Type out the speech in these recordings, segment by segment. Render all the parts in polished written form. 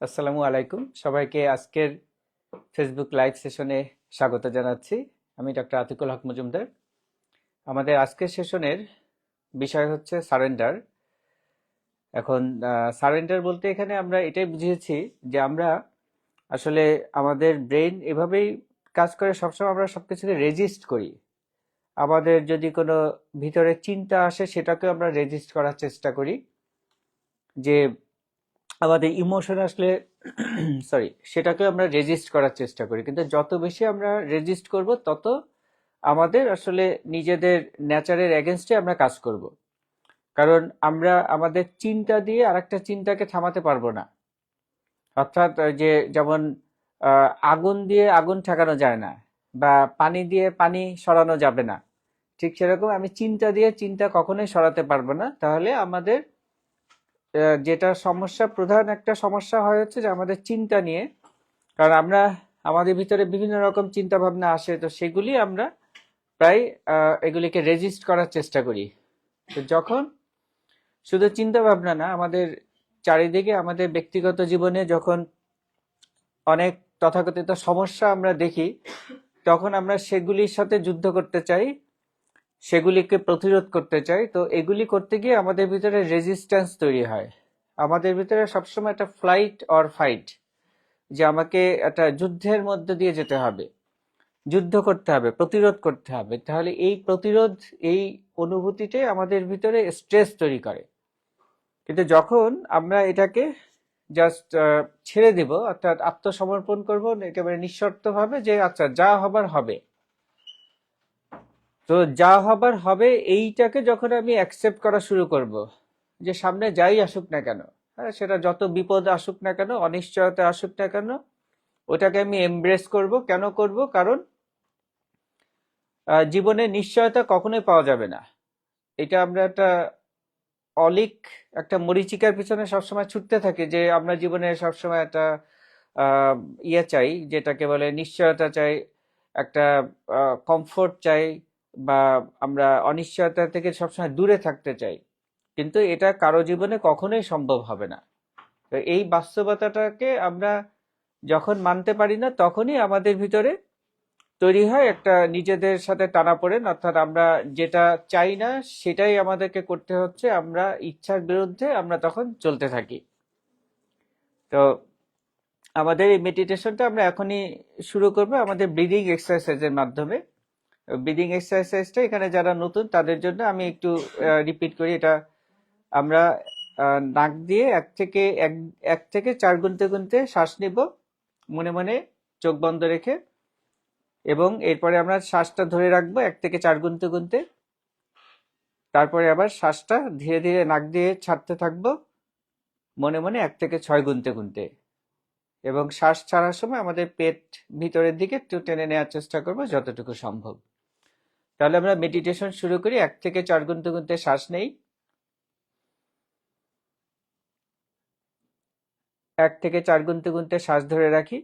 আসসালামু আলাইকুম সবাইকে আজকের ফেসবুক লাইভ সেশনে স্বাগত জানাচ্ছি। আমি ডক্টর আতিকুল হক মজুমদার। আমাদের আজকের সেশনের বিষয় হচ্ছে সারেন্ডার। এখন সারেন্ডার বলতে এখানে আমরা এটাই বুঝিয়েছি যে আমরা আসলে আমাদের ব্রেন এভাবেই কাজ করে, সবসময় আমরা সবকিছুকে রেজিস্ট করি। আমাদের যদি কোনো ভিতরে চিন্তা আসে সেটাকে আমরা রেজিস্ট করার চেষ্টা করি, যে আমাদের ইমোশন আসলে সেটাকে আমরা রেজিস্ট করার চেষ্টা করি। কিন্তু যত বেশি আমরা রেজিস্ট করব তত আমাদের আসলে নিজেদের ন্যাচারের এগেনস্টে আমরা কাজ করব। কারণ আমরা আমাদের চিন্তা দিয়ে আরেকটা চিন্তাকে থামাতে পারবো না। অর্থাৎ ওই যে যেমন আগুন দিয়ে আগুন ঠেকানো যায় না, বা পানি দিয়ে পানি সরানো যাবে না, ঠিক সেরকম আমি চিন্তা দিয়ে চিন্তা কখনোই সরাতে পারবো না। তাহলে আমাদের যেটা সমস্যা, প্রধান একটা সমস্যা হয় হচ্ছে যে আমাদের চিন্তা নিয়ে। কারণ আমরা আমাদের ভিতরে বিভিন্ন রকম চিন্তা ভাবনা আসে, তো সেগুলি আমরা প্রায় এগুলিকে রেজিস্ট করার চেষ্টা করি। তো যখন শুধু চিন্তা ভাবনা না, আমাদের চারিদিকে আমাদের ব্যক্তিগত জীবনে যখন অনেক তথাকথিত সমস্যা আমরা দেখি, তখন আমরা সেগুলির সাথে যুদ্ধ করতে চাই, সেগুলিকে প্রতিরোধ করতে চাই। তো এগুলি করতে গিয়ে আমাদের ভিতরে রেজিস্ট্যান্স তৈরি হয়। আমাদের ভিতরে সবসময় একটা ফ্লাইট অর ফাইট, যে আমাকে একটা যুদ্ধের মধ্যে দিয়ে যেতে হবে, যুদ্ধ করতে হবে, প্রতিরোধ করতে হবে। তাহলে এই প্রতিরোধ, এই অনুভূতিটাই আমাদের ভিতরে স্ট্রেস তৈরি করে। কিন্তু যখন আমরা এটাকে জাস্ট ছেড়ে দিব, অর্থাৎ আত্মসমর্পণ করব একেবারে নিঃশর্তভাবে, যে আচ্ছা যা হবার হবে, তো যা হবার হবে এইটাকে যখন আমি অ্যাকসেপ্ট করা শুরু করব, যে সামনে যাই আসুক না কেন, হ্যাঁ, সেটা যত বিপদ আসুক না কেন, অনিশ্চয়তা আসুক না কেন, ওটাকে আমি এমব্রেস করব। কেন করব? কারণ জীবনে নিশ্চয়তা কখনোই পাওয়া যাবে না। এটা আমরা একটা অলিক একটা মরীচিকার পিছনে সবসময় ছুটতে থাকি, যে আমরা জীবনে সবসময় একটা ইয়ে চাই, যেটাকে বলে নিশ্চয়তা চাই, একটা কমফোর্ট চাই, বা আমরা অনিশ্চয়তা থেকে সবসময় দূরে থাকতে চাই। কিন্তু এটা কারো জীবনে কখনোই সম্ভব হবে না। তো এই বাস্তবতাটাকে আমরা যখন মানতে পারি না, তখনই আমাদের ভিতরে তৈরি হয় একটা নিজেদের সাথে টানাপোড়েন। অর্থাৎ আমরা যেটা চাই না সেটাই আমাদেরকে করতে হচ্ছে, আমরা ইচ্ছার বিরুদ্ধে আমরা তখন চলতে থাকি। তো আমাদের এই মেডিটেশনটা আমরা এখনই শুরু করব আমাদের ব্রিদিং এক্সারসাইজের মাধ্যমে। ব্রিদিং এক্সারসাইজটা এখানে যারা নতুন তাদের জন্য আমি একটু রিপিট করি। এটা আমরা নাক দিয়ে এক থেকে 4 গুনতে গুনতে শ্বাস নিব, মনে মনে চোখ বন্ধ রেখে, এবং এরপরে আমরা শ্বাসটা ধরে রাখবো 1 থেকে 4 গুনতে গুনতে। তারপরে আবার শ্বাসটা ধীরে ধীরে নাক দিয়ে ছাড়তে থাকবো, মনে মনে 1 থেকে 6 গুনতে গুনতে। এবং শ্বাস ছাড়ার সময় আমাদের পেট ভিতরের দিকে একটু টেনে নেওয়ার চেষ্টা করবো যতটুকু সম্ভব। তাহলে আমরা মেডিটেশন শুরু করি। 1 থেকে 4 গুনতে গুনতে শ্বাস নেই, 1 থেকে 4 গুনতে গুনতে শ্বাস ধরে রাখি,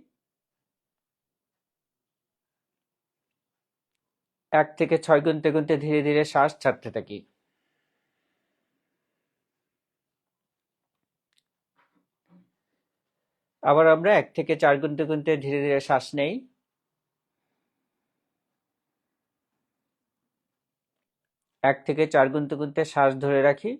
1 থেকে 6 গুনতে গুনতে ধীরে ধীরে শ্বাস ছাড়তে থাকি। আবার আমরা 1 থেকে 4 গুনতে গুনতে ধীরে ধীরে শ্বাস নেই, 1 থেকে 4 গুনতে গুনতে শ্বাস ধরে রাখি,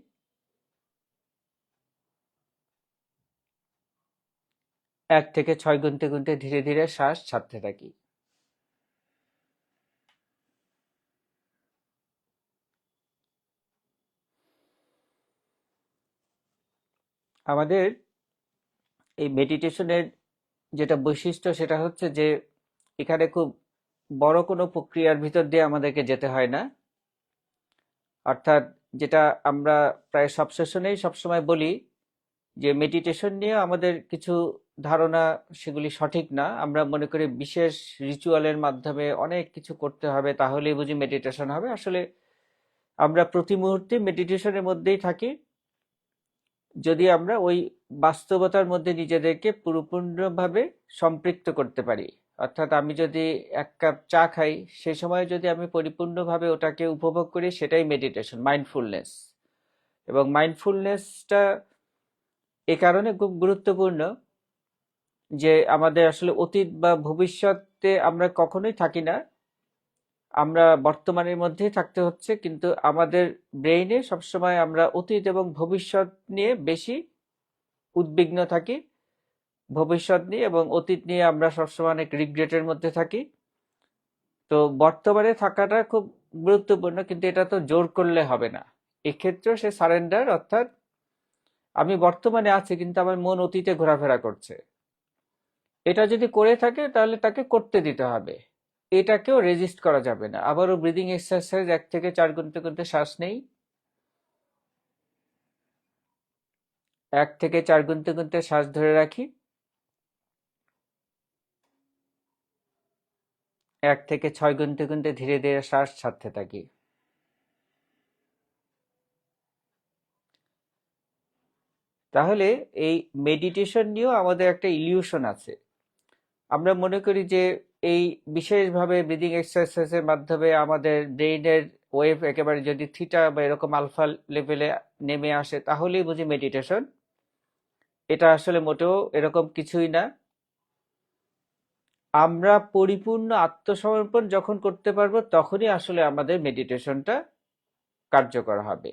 1 থেকে 6 গুনতে গুনতে ধীরে ধীরে শ্বাস ছাড়তে থাকি। আমাদের এই মেডিটেশনের যেটা বৈশিষ্ট্য সেটা হচ্ছে যে এখানে খুব বড় কোনো প্রক্রিয়ার ভিতর দিয়ে আমাদেরকে যেতে হয় না। অর্থাৎ যেটা আমরা প্রায় সব সেশনেই সবসময় বলি, যে মেডিটেশন নিয়ে আমাদের কিছু ধারণা সেগুলি সঠিক না। আমরা মনে করি বিশেষ রিচুয়ালের মাধ্যমে অনেক কিছু করতে হবে, তাহলেই বুঝি মেডিটেশন হবে। আসলে আমরা প্রতি মুহূর্তে মেডিটেশনের মধ্যেই থাকি, যদি আমরা ওই বাস্তবতার মধ্যে নিজেদেরকে পুরোপূর্ণভাবে সম্পৃক্ত করতে পারি। অর্থাৎ আমি যদি 1 কাপ চা খাই, সেই সময় যদি আমি পরিপূর্ণভাবে ওটাকে উপভোগ করি, সেটাই মেডিটেশন, মাইন্ডফুলনেস। এবং মাইন্ডফুলনেসটা এ কারণে খুব গুরুত্বপূর্ণ, যে আমাদের আসলে অতীত বা ভবিষ্যতে আমরা কখনোই থাকি না, আমরা বর্তমানের মধ্যেই থাকতে হচ্ছে, কিন্তু আমাদের ব্রেইনে সবসময় আমরা অতীত এবং ভবিষ্যৎ নিয়ে বেশি উদ্বিগ্ন থাকি, ভবিষ্যৎ নিয়ে এবং অতীত নিয়ে আমরা সবসময় অনেক রিগ্রেটের মধ্যে থাকি। তো বর্তমানে থাকাটা খুব গুরুত্বপূর্ণ, কিন্তু এটা তো জোর করলে হবে না। এক্ষেত্রেও সে সারেন্ডার, অর্থাৎ আমি বর্তমানে আছি কিন্তু আমার মন অতীতে ঘোরাফেরা করছে, এটা যদি করে থাকে তাহলে তাকে করতে দিতে হবে, এটাকেও রেজিস্ট করা যাবে না। আবারও ব্রিদিং এক্সারসাইজ 1 থেকে 4 গুনতে গুনতে শ্বাস নেই, 1 থেকে 4 গুনতে গুনতে শ্বাস ধরে রাখি, 1 থেকে 6 গুনতে গুনতে ধীরে ধীরে শ্বাস ছাড়তে থাকি। তাহলে এই মেডিটেশন নিয়েও আমাদের একটা ইলিউশন আছে। আমরা মনে করি যে এই বিশেষভাবে ব্রিদিং এক্সারসাইজের মাধ্যমে আমাদের ব্রেইনের ওয়েভ একেবারে যদি থিটা বা এরকম আলফা লেভেলে নেমে আসে তাহলেই বুঝি মেডিটেশন। এটা আসলে মোটেও এরকম কিছুই না। আমরা পরিপূর্ণ আত্মসমর্পণ যখন করতে পারবো তখনই আসলে আমাদের মেডিটেশনটা কার্যকর হবে।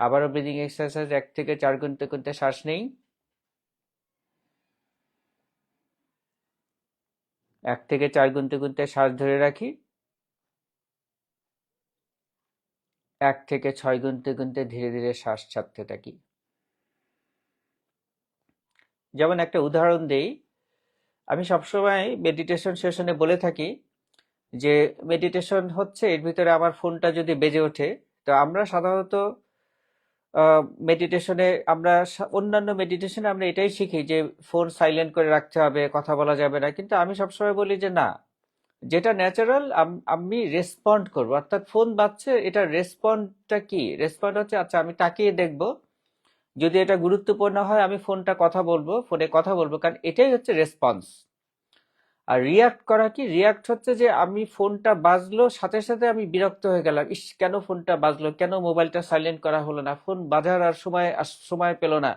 আবারও ব্রিদিং এক্সারসাইজ 1 থেকে 4 গুনতে গুনতে শ্বাস নেই, 1 থেকে 4 গুনতে গুনতে শ্বাস ধরে রাখি, 1 থেকে 6 গুনতে গুনতে ধীরে ধীরে শ্বাস ছাড়তে থাকি। যেমন একটা উদাহরণ দেই, আমি সবসময় মেডিটেশন সেশনে বলে থাকি যে মেডিটেশন হচ্ছে এর ভিতরে আমার ফোনটা যদি বেজে ওঠে, তো আমরা সাধারণত মেডিটেশনে অন্যান্য মেডিটেশনে আমরা এটাই শিখি যে ফোন সাইলেন্ট করে রাখতে হবে, কথা বলা যাবে না, কিন্তু আমি সবসময় বলি যে না, যেটা ন্যাচারাল আমি রেসপন্ড করবো, অর্থাৎ ফোন বাজছে, এটা রেসপন্ডটা কি, রেসপন্ড হচ্ছে আচ্ছা আমি তাকিয়ে দেখবো, যদি এটা গুরুত্বপূর্ণ হয় আমি ফোনে কথা বলবো, কারণ এটাই হচ্ছে রেসপন্স। আর রিয়াক্ট করা কি, রিয়াক্ট হচ্ছে যে আমি ফোনটা বাজলো সাথে সাথে আমি বিরক্ত হয়ে গেলাম, ইস কেন ফোনটা বাজলো, কেন মোবাইলটা সাইলেন্ট করা হলো না, ফোন বাজার আর সময় পেল না।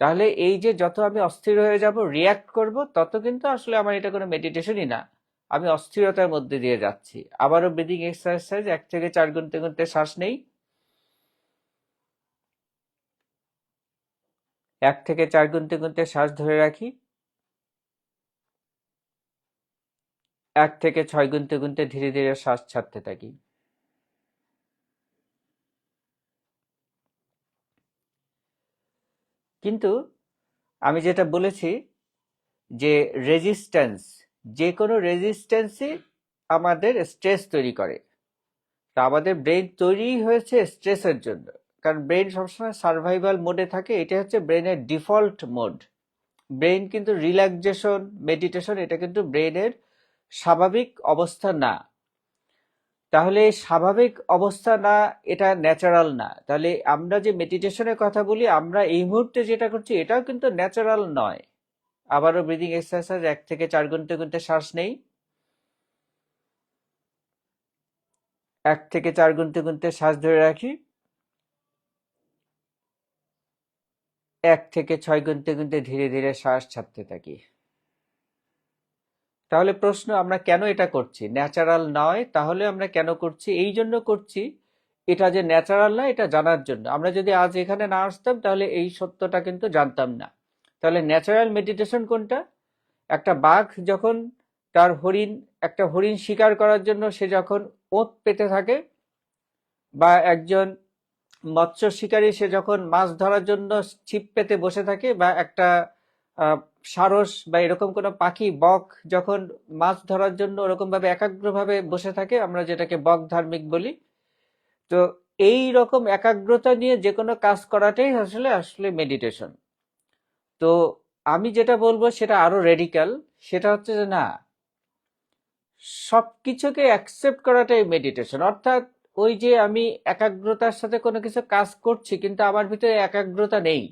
তাহলে এই যে যত আমি অস্থির হয়ে যাব, রিয়াক্ট করব, তত কিন্তু আসলে আমার এটা কোনো মেডিটেশনই না, আমি অস্থিরতার মধ্যে দিয়ে যাচ্ছি। আবারও ব্রিদিং এক্সারসাইজ 1 থেকে 4 গুনতে গুনতে শ্বাস নেই, 1 থেকে 4 গুনতে গুনতে শ্বাস ধরে রাখি, 1 থেকে 6 গুনতে গুনতে ধীরে ধীরে শ্বাস ছাড়তে থাকি। কিন্তু আমি যেটা বলেছি যে রেজিস্ট্যান্স, যে কোনো রেজিস্ট্যান্সই আমাদের স্ট্রেস তৈরি করে। তা আমাদের ব্রেন তৈরি হয়েছে স্ট্রেসের জন্য, কারণ ব্রেন সবসময় সার্ভাইভাল মোডে থাকে, এটা হচ্ছে ব্রেনের ডিফল্ট মোড। ব্রেন কিন্তু রিল্যাক্সেশন, মেডিটেশন এটা কিন্তু ব্রেনের স্বাভাবিক অবস্থা না। তাহলে স্বাভাবিক অবস্থা না, এটা ন্যাচারাল না। তাহলে আমরা যে মেডিটেশনের কথা বলি, আমরা এই মুহূর্তে যেটা করছি এটাও কিন্তু ন্যাচারাল নয়। আবারও ব্রিদিং এক্সারসাইজ 1 থেকে 4 গুনতে গুনতে শ্বাস নেই, 1 থেকে 4 গুনতে গুনতে শ্বাস ধরে রাখি, 1 থেকে 6 গুনতে গুনতে ধীরে ধীরে শ্বাস ছাড়তে থাকি। তাহলে প্রশ্ন, আমরা কেন এটা করছি? ন্যাচারাল নয়, তাহলে আমরা কেন করছি? এই জন্য করছি, এটা যে ন্যাচারাল না এটা জানার জন্য। আমরা যদি আজ এখানে না আসতাম তাহলে এই সত্যটা কিন্তু জানতাম না। তাহলে ন্যাচারাল মেডিটেশন কোনটা? একটা বাঘ যখন তার একটা হরিণ শিকার করার জন্য সে যখন ওঁত পেতে থাকে, বা একজন মৎস্য শিকারী সে যখন মাছ ধরার জন্য ছিপ পেতে বসে থাকে, বা একটা সারস বা এরকম কোনো পাখি, বক যখন মাছ ধরার জন্য ওরকম ভাবে একাগ্রভাবে বসে থাকে, আমরা যেটাকে বক ধার্মিক বলি। তো এই রকম একাগ্রতা নিয়ে যে কোনো কাজ করাটাই আসলে আসলে মেডিটেশন। তো আমি যেটা বলবো সেটা আরো রেডিক্যাল, সেটা হচ্ছে যে না, সবকিছুকে অ্যাকসেপ্ট করাটাই মেডিটেশন। অর্থাৎ ওই যে আমি একাগ্রতার সাথে কোনো কিছু কাজ করছি কিন্তু আমার ভিতরে একাগ্রতা নেই,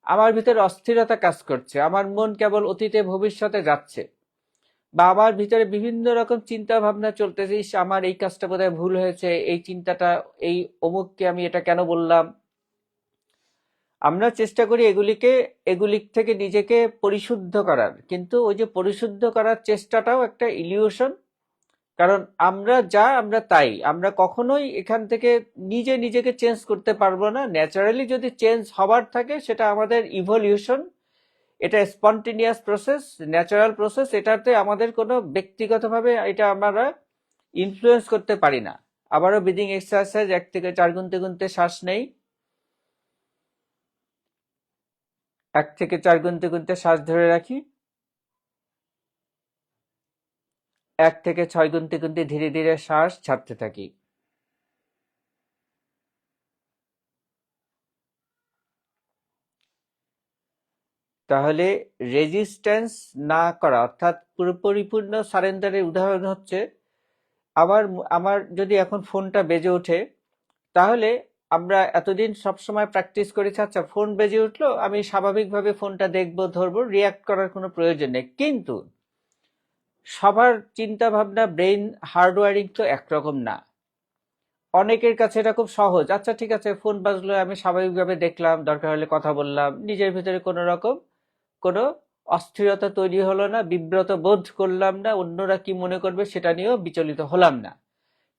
আমার ভিতরে অস্থিরতা কাজ করছে, আমার মন কেবল অতীতে ভবিষ্যতে যাচ্ছে, বা আমার ভিতরে বিভিন্ন রকম চিন্তা ভাবনা চলতেছে, ইস আমার এই কাজটা বোধহয় ভুল হয়েছে, এই চিন্তাটা, এই অমুককে আমি এটা কেন বললাম, আমরা চেষ্টা করি এগুলি থেকে নিজেকে পরিশুদ্ধ করার, কিন্তু ওই যে পরিশুদ্ধ করার চেষ্টাটাও একটা ইলিউশন। কারণ আমরা তাই, আমরা কখনোই এখান থেকে নিজেকে চেঞ্জ করতে পারবো না। ন্যাচারালি যদি চেঞ্জ হবার থাকে সেটা আমাদের ইভলিউশন, এটা স্পন্টেনিয়াস প্রসেস, ন্যাচারাল প্রসেস। এটাতে আমাদের কোনো ব্যক্তিগতভাবে এটা আমরা ইনফ্লুয়েন্স করতে পারি না। আবারও ব্রিদিং এক্সারসাইজ, 1 থেকে 4 গুনতে গুনতে শ্বাস নেই, 1 থেকে 4 গুনতে গুনতে শ্বাস ধরে রাখি, 1 থেকে 6 গুনতে গুনতে ধীরে ধীরে শ্বাস ছাড়তে থাকি। তাহলে রেজিস্ট্যান্স না করা অর্থাৎ পরিপূর্ণ সারেন্ডারের উদাহরণ হচ্ছে আমার আমার যদি এখন ফোনটা বেজে ওঠে, তাহলে আমরা এতদিন সবসময় প্র্যাকটিস করেছি, আচ্ছা ফোন বেজে উঠলো, আমি স্বাভাবিকভাবে ফোনটা দেখবো, ধরবো, রিয়াক্ট করার কোনো প্রয়োজন নেই। কিন্তু সবার চিন্তা ভাবনা, ব্রেইন হার্ডওয়্যারিং তো একরকম না। অনেকের কাছে এটা খুব সহজ, আচ্ছা ঠিক আছে ফোন বাজলো, আমি স্বাভাবিকভাবে দেখলাম, দরকার হলে কথা বললাম, নিজের ভিতরে কোনো রকম কোনো অস্থিরতা তৈরি হলো না, বিব্রত বোধ করলাম না, অন্যরা কি মনে করবে সেটা নিয়েও বিচলিত হলাম না।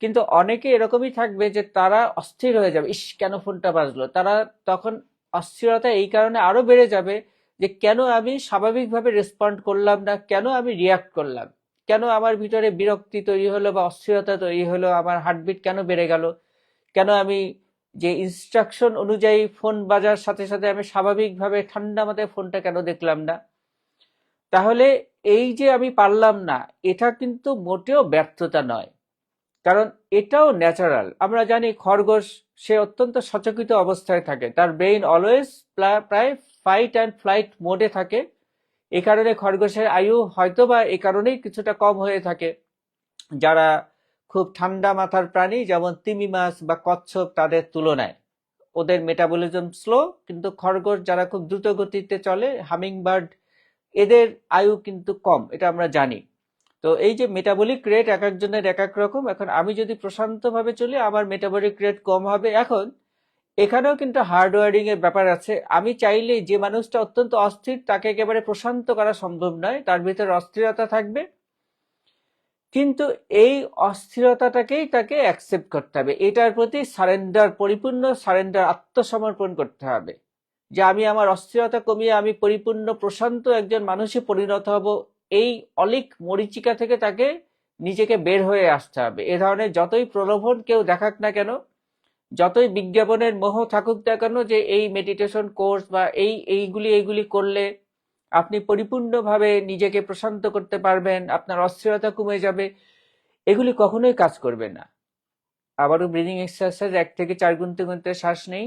কিন্তু অনেকে এরকমই থাকবে যে তারা অস্থির হয়ে যাবে, ইস কেন ফোনটা বাজলো। তারা তখন অস্থিরতা এই কারণে আরো বেড়ে যাবে যে কেন আমি স্বাভাবিকভাবে রেসপন্ড করলাম না, কেন আমি রিয়াক্ট করলাম, কেন আমার ভিতরে বিরক্তি তৈরি হলো বা অস্থিরতা তৈরি হলো, আমার হার্টবিট কেন বেড়ে গেল, কেন আমি যে ইনস্ট্রাকশন অনুযায়ী ফোন বাজার সাথে সাথে আমি স্বাভাবিকভাবে ঠান্ডা মাথায় ফোনটা কেন দেখলাম না। তাহলে এই যে আমি পারলাম না, এটা কিন্তু মোটেও ব্যর্থতা নয়, কারণ এটাও ন্যাচারাল। আমরা জানি খরগোশ, সে অত্যন্ত সচকিত অবস্থায় থাকে, তার ব্রেইন অলওয়েজ প্রায় ফাইট অ্যান্ড ফ্লাইট মোডে থাকে। এই কারণে খরগোশের আয়ু হয়তোবা এই কারণেই কিছুটা কম হয়ে থাকে। যারা খুব ঠান্ডা মাথার প্রাণী যেমন তিমি মাছ বা কচ্ছপ, তাদের তুলনায় ওদের মেটাবলিজম স্লো, কিন্তু খরগোশ যারা খুব দ্রুত গতিতে চলে, হামিং বার্ড, এদের আয়ু কিন্তু কম, এটা আমরা জানি। তো এই যে মেটাবলিক রেট এক একজনের এক এক রকম, এখন আমি যদি প্রশান্তভাবে চলি আমার মেটাবলিক রেট কম হবে। এখন এখানেও কিন্তু হার্ডওয়্যারিং এর ব্যাপার আছে। আমি চাইলেই যে মানুষটা অত্যন্ত অস্থির তাকে একেবারে প্রশান্ত করা সম্ভব নয়, তার ভিতরে অস্থিরতা থাকবে। কিন্তু এই অস্থিরতাটাকেই তাকে অ্যাকসেপ্ট করতে হবে, এটার প্রতি সারেন্ডার, পরিপূর্ণ সারেন্ডার, আত্মসমর্পণ করতে হবে যে আমি আমার অস্থিরতা কমিয়ে আমি পরিপূর্ণ প্রশান্ত একজন মানুষে পরিণত হব। এই অলিক মরীচিকা থেকে তাকে নিজেকে বের হয়ে আসতে হবে। এ ধরনের যতই প্রলোভন কেউ দেখাক না কেন, যতই বিজ্ঞাপনের মোহ থাকুক না কেন যে এই মেডিটেশন কোর্স বা এইগুলি করলে আপনি পরিপূর্ণভাবে নিজেকে প্রশান্ত করতে পারবেন, আপনার অস্থিরতা কমে যাবে, এগুলি কখনোই কাজ করবে না। আবারও ব্রিদিং এক্সারসাইজ, 1 থেকে 4 গুনতে গুনতে শ্বাস নেই,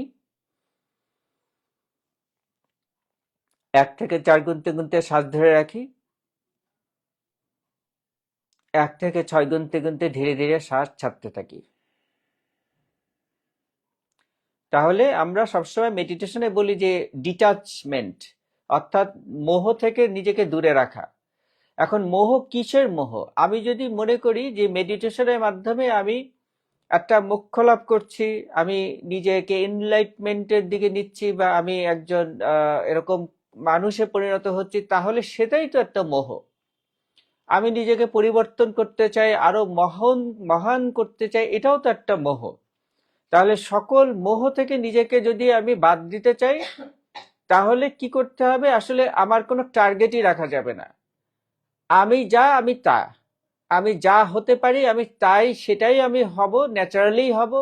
1 থেকে 4 গুনতে গুনতে শ্বাস ধরে রাখি, 1 থেকে 6 গুনতে গুনতে ধীরে ধীরে শ্বাস ছাড়তে থাকি। তাহলে আমরা সবসময় মেডিটেশনে বলি যে ডিটাচমেন্ট, অর্থাৎ মোহ থেকে নিজেকে দূরে রাখা। এখন মোহ কিসের মোহ? আমি যদি মনে করি যে মেডিটেশনের মাধ্যমে আমি একটা মোক্ষ লাভ করছি, আমি নিজেকে এনলাইটমেন্টের দিকে নিচ্ছি, বা আমি একজন এরকম মানুষে পরিণত হচ্ছি, তাহলে সেটাই তো একটা মোহ। আমি নিজেকে পরিবর্তন করতে চাই, আরো মহান করতে চাই, এটাও তো একটা মোহ। তাহলে সকল মোহ থেকে নিজেকে যদি আমি বাদ দিতে চাই, তাহলে কি করতে হবে? আসলে আমার কোনো টার্গেটই রাখা যাবে না। আমি যা, আমি তা, আমি যা হতে পারি আমি তাই, সেটাই আমি হব, ন্যাচারালি হব।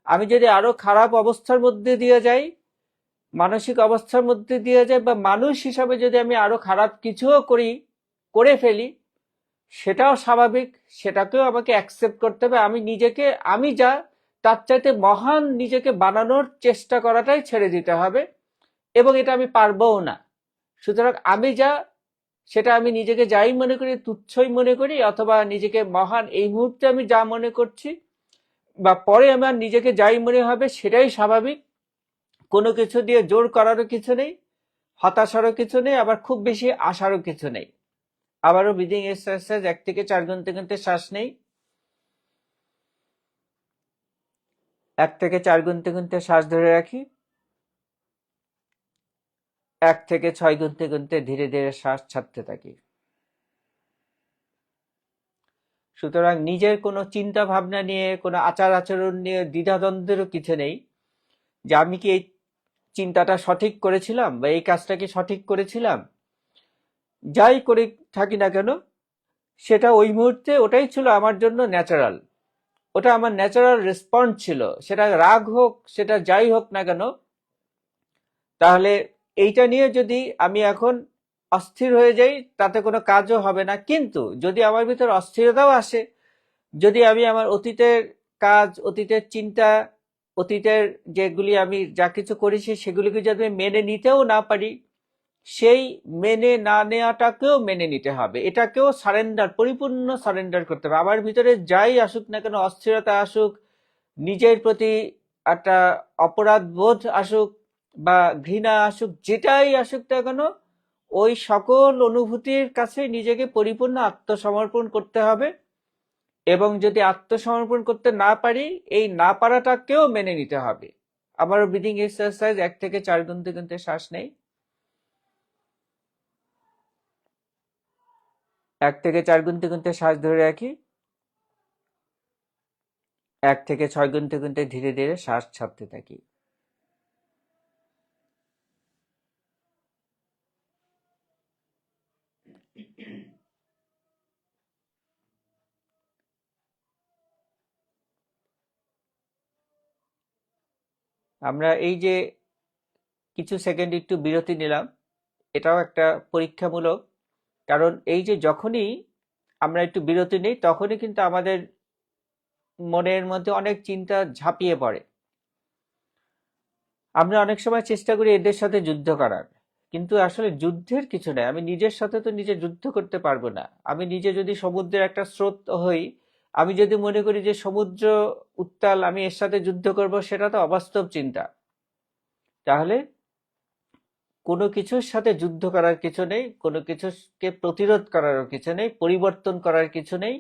আমি যদি আরো খারাপ অবস্থার মধ্যে দিয়ে যাই, মানসিক অবস্থার মধ্যে দিয়ে যাই, বা মানুষ হিসাবে যদি আমি আরো খারাপ কিছুও করে ফেলি, সেটাও স্বাভাবিক, সেটাকেও আমাকে অ্যাকসেপ্ট করতে হবে। আমি নিজেকে, আমি যা, তার চাইতে মহান নিজেকে বানানোর চেষ্টা করাটাই ছেড়ে দিতে হবে, এবং এটা আমি পারবও না। সুতরাং আমি যা, সেটা আমি নিজেকে যাই মনে করি, তুচ্ছই মনে করি, অথবা নিজেকে মহান এই মুহূর্তে আমি যা মনে করছি, বা পরে আমার নিজেকে যাই মনে হবে, সেটাই স্বাভাবিক। কোনো কিছু দিয়ে জোর করারও কিছু নেই, হতাশারও কিছু নেই, আবার খুব বেশি আশারও কিছু নেই। আবারও ব্রিদিং এক্সারসাইজ, 1 থেকে 4 গুনতে গুনতে শ্বাস নেই, 1 থেকে 4 গুনতে গুনতে শ্বাস ধরে রাখি, 1 থেকে 6 গুনতে গুনতে ধীরে ধীরে শ্বাস ছাড়তে থাকি। সুতরাং নিজের কোনো চিন্তা ভাবনা নিয়ে, কোনো আচার আচরণ নিয়ে দ্বিধাদ্বন্দ্বেরও কিছু নেই যে আমি কি এই চিন্তাটা সঠিক করেছিলাম বা এই কাজটা কি সঠিক করেছিলাম। যাই করে থাকি না কেন, সেটা ওই মুহূর্তে ওটাই ছিল আমার জন্য ন্যাচারাল, ওটা আমার ন্যাচারাল রেসপন্স ছিল। সেটা রাগ হোক, সেটা যাই হোক না কেন, তাহলে এইটা নিয়ে যদি আমি এখন অস্থির হয়ে যাই তাতে কোনো কাজও হবে না। কিন্তু যদি আমার ভিতর অস্থিরতাও আসে, যদি আমি আমার অতীতের কাজ, অতীতের চিন্তা, অতীতের যেগুলি আমি যা কিছু করেছি সেগুলিকে যদি মেনে নিতেও না পারি, সেই মেনে না নেওয়াটাকেও মেনে নিতে হবে, এটাকেও সারেন্ডার, পরিপূর্ণ সারেন্ডার করতে হবে। আমার ভিতরে যাই আসুক না কেন, অস্থিরতা আসুক, নিজের প্রতি একটা অপরাধ বোধ আসুক বা ঘৃণা আসুক, যেটাই আসুক না কেন, ওই সকল অনুভূতির কাছে নিজেকে পরিপূর্ণ আত্মসমর্পণ করতে হবে। এবং যদি আত্মসমর্পণ করতে না পারি, এই না পারাটাকেও মেনে নিতে হবে। আবারও ব্রিদিং এক্সারসাইজ, 1 থেকে 4 গুনতে গুনতে শ্বাস নেই। 1 থেকে 4 গুনতে গুনতে শ্বাস ধরে রাখি। 1 থেকে 6 গুনতে গুনতে ধীরে ধীরে শ্বাস ছাড়তে থাকি। আমরা এই যে কিছু সেকেন্ড একটু বিরতি নিলাম, এটাও একটা পরীক্ষামূলক। কারণ এই যে যখনই আমরা একটু বিরতি নিই, তখনই কিন্তু আমাদের মনের মধ্যে অনেক চিন্তা ঝাঁপিয়ে পড়ে। আমরা অনেক সময় চেষ্টা করি এদের সাথে যুদ্ধ করার, কিন্তু আসলে যুদ্ধের কিছু নেই। আমি নিজের সাথে তো নিজে যুদ্ধ করতে পারবো না। আমি নিজে যদি সমুদ্রের একটা স্রোত হই, আমি যদি মনে করি যে সমুদ্র উত্তাল, আমি এর সাথে যুদ্ধ করব, সেটা তো অবাস্তব চিন্তা। তাহলে কোনো কিছুর সাথে যুদ্ধ করার কিছু নেই, কোনো কিছুকে প্রতিরোধ করারও কিছু নেই, পরিবর্তন করার কিছু নেই,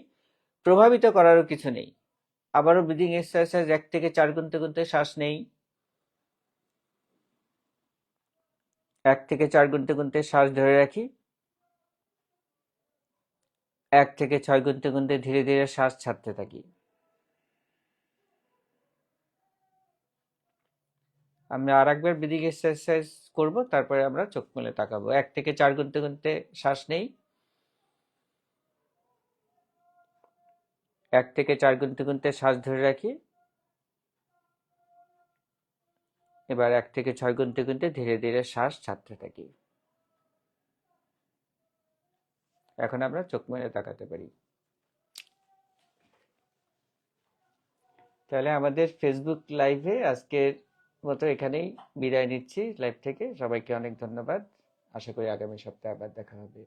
প্রভাবিত করারও কিছু নেই। আবারও ব্রিদিং এক্সারসাইজ, 1 থেকে 4 গুনতে গুনতে শ্বাস নেই। 1 থেকে 4 গুনতে গুনতে শ্বাস ধরে রাখি। 1 থেকে 6 গুনতে গুনতে ধীরে ধীরে শ্বাস ছাড়তে থাকি। আমরা আর একবার ব্রিদিং এক্সারসাইজ করব, তারপরে আমরা চোখ মেলে তাকাবো। 1 থেকে 4 গুনতে গুনতে শ্বাস নেই। 1 থেকে 4 গুনতে গুনতে শ্বাস ধরে রাখি। এবার 1 থেকে 6 গুনতে গুনতে ধীরে ধীরে শ্বাস ছাড়তে থাকি। এখন আমরা চোখ মেলে তাকাতে পারি। তাহলে আমাদের ফেসবুক লাইভে আজকের মতো এখানেই বিদায় নিচ্ছি লাইভ থেকে। সবাইকে অনেক ধন্যবাদ। আশা করি আগামী সপ্তাহে আবার দেখা হবে।